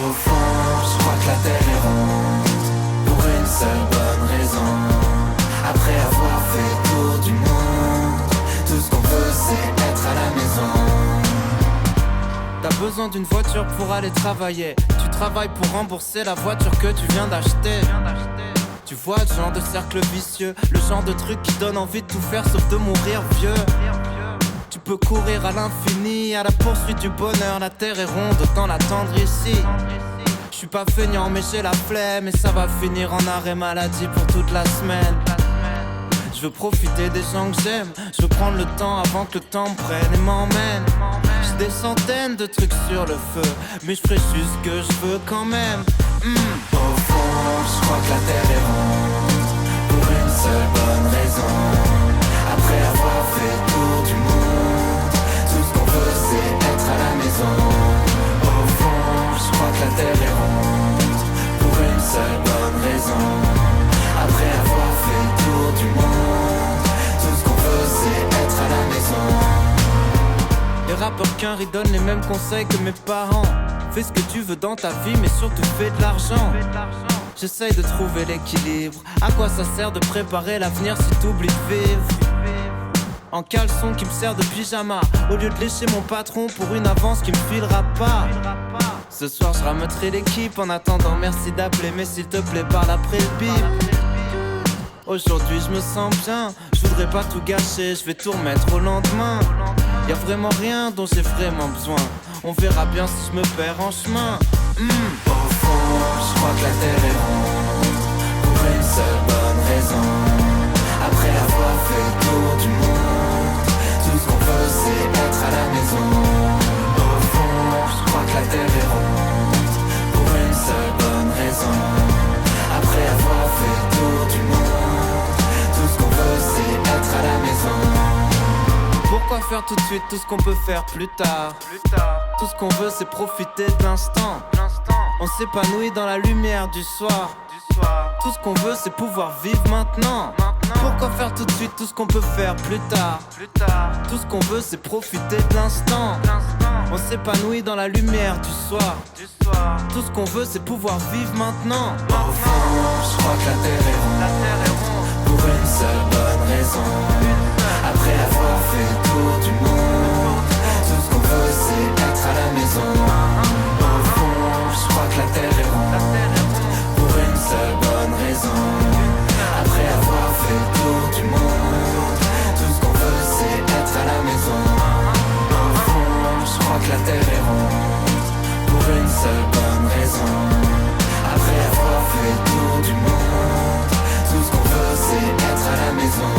Au fond, je crois que la terre est ronde, pour une seule bonne raison. Après avoir fait le tour du monde, tout ce qu'on veut c'est être à la maison. T'as besoin d'une voiture pour aller travailler. Tu travailles pour rembourser la voiture que tu viens d'acheter. Tu vois le genre de cercle vicieux, le genre de truc qui donne envie de tout faire sauf de mourir vieux. Tu peux courir à l'infini, à la poursuite du bonheur. La terre est ronde, autant l'attendre ici. Je suis pas feignant mais j'ai la flemme, et ça va finir en arrêt maladie pour toute la semaine. Je veux profiter des gens que j'aime, je veux prendre le temps avant que le temps me prenne et m'emmène. J'ai des centaines de trucs sur le feu, mais je ferai juste ce que je veux quand même. Au fond, je crois que la terre est ronde, pour une seule bonne raison. Après avoir fait le tour du monde, tout ce qu'on veut c'est être à la maison. Au fond, je crois que la terre est ronde, pour une seule bonne raison. Après avoir fait le tour du monde, tout ce qu'on veut c'est être à la maison. Les rappeurs qu'un riz donnent les mêmes conseils que mes parents. Fais ce que tu veux dans ta vie, mais surtout fais de l'argent. J'essaye de trouver l'équilibre. À quoi ça sert de préparer l'avenir si t'oublies de vivre? En caleçon qui me sert de pyjama, au lieu de lécher mon patron pour une avance qui me filera pas. Ce soir je ramènerai l'équipe. En attendant merci d'appeler, mais s'il te plaît parle après le bip. Aujourd'hui je me sens bien, je voudrais pas tout gâcher, je vais tout remettre au lendemain. Y'a vraiment rien dont j'ai vraiment besoin, on verra bien si je me perds en chemin. Au fond, je crois que la terre est ronde, pour une seule bonne raison. Après avoir fait le tour du monde, tout ce qu'on veut c'est être à la maison. Au fond, je crois que la terre est ronde, pour une seule bonne raison. Après avoir fait le tour du monde, tout ce qu'on veut c'est être à la maison. Pourquoi faire tout de suite tout ce qu'on peut faire plus tard? Tout ce qu'on veut c'est profiter de l'instant. On s'épanouit dans la lumière du soir. Tout ce qu'on veut c'est pouvoir vivre maintenant. Pourquoi faire tout de suite tout ce qu'on peut faire plus tard? Tout ce qu'on veut c'est profiter de l'instant. On s'épanouit dans la lumière du soir. Tout ce qu'on veut c'est pouvoir vivre maintenant. Au fond, je crois que la terre est ronde, pour une seule bonne raison. Après avoir fait le tour du monde, tout ce qu'on veut c'est être à la maison. Au fond, je crois que la terre est ronde, pour une seule bonne raison. Après avoir fait le tour du monde, tout ce qu'on veut c'est être à la maison. Au fond, je crois que la terre est ronde, pour une seule bonne raison. Après avoir fait le tour du monde, tout ce qu'on veut c'est être à la maison.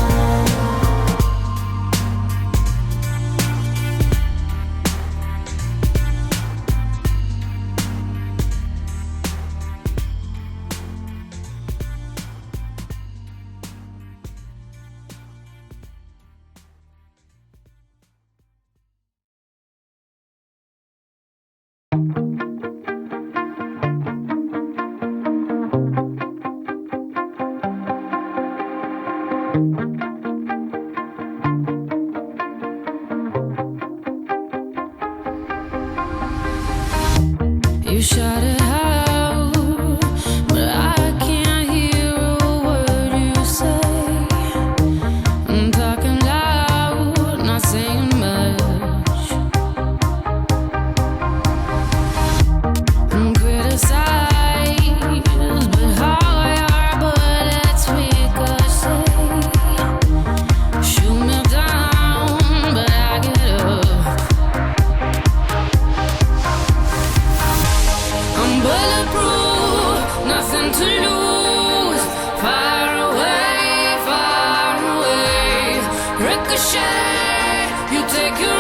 You shout it out, but I can't hear a word you say. I'm talking loud, not saying much. I'm criticized, but how your bullets ricochet. Shoot me down, but I get up. I'm bulletproof, nothing to lose. Far away, ricochet. You take your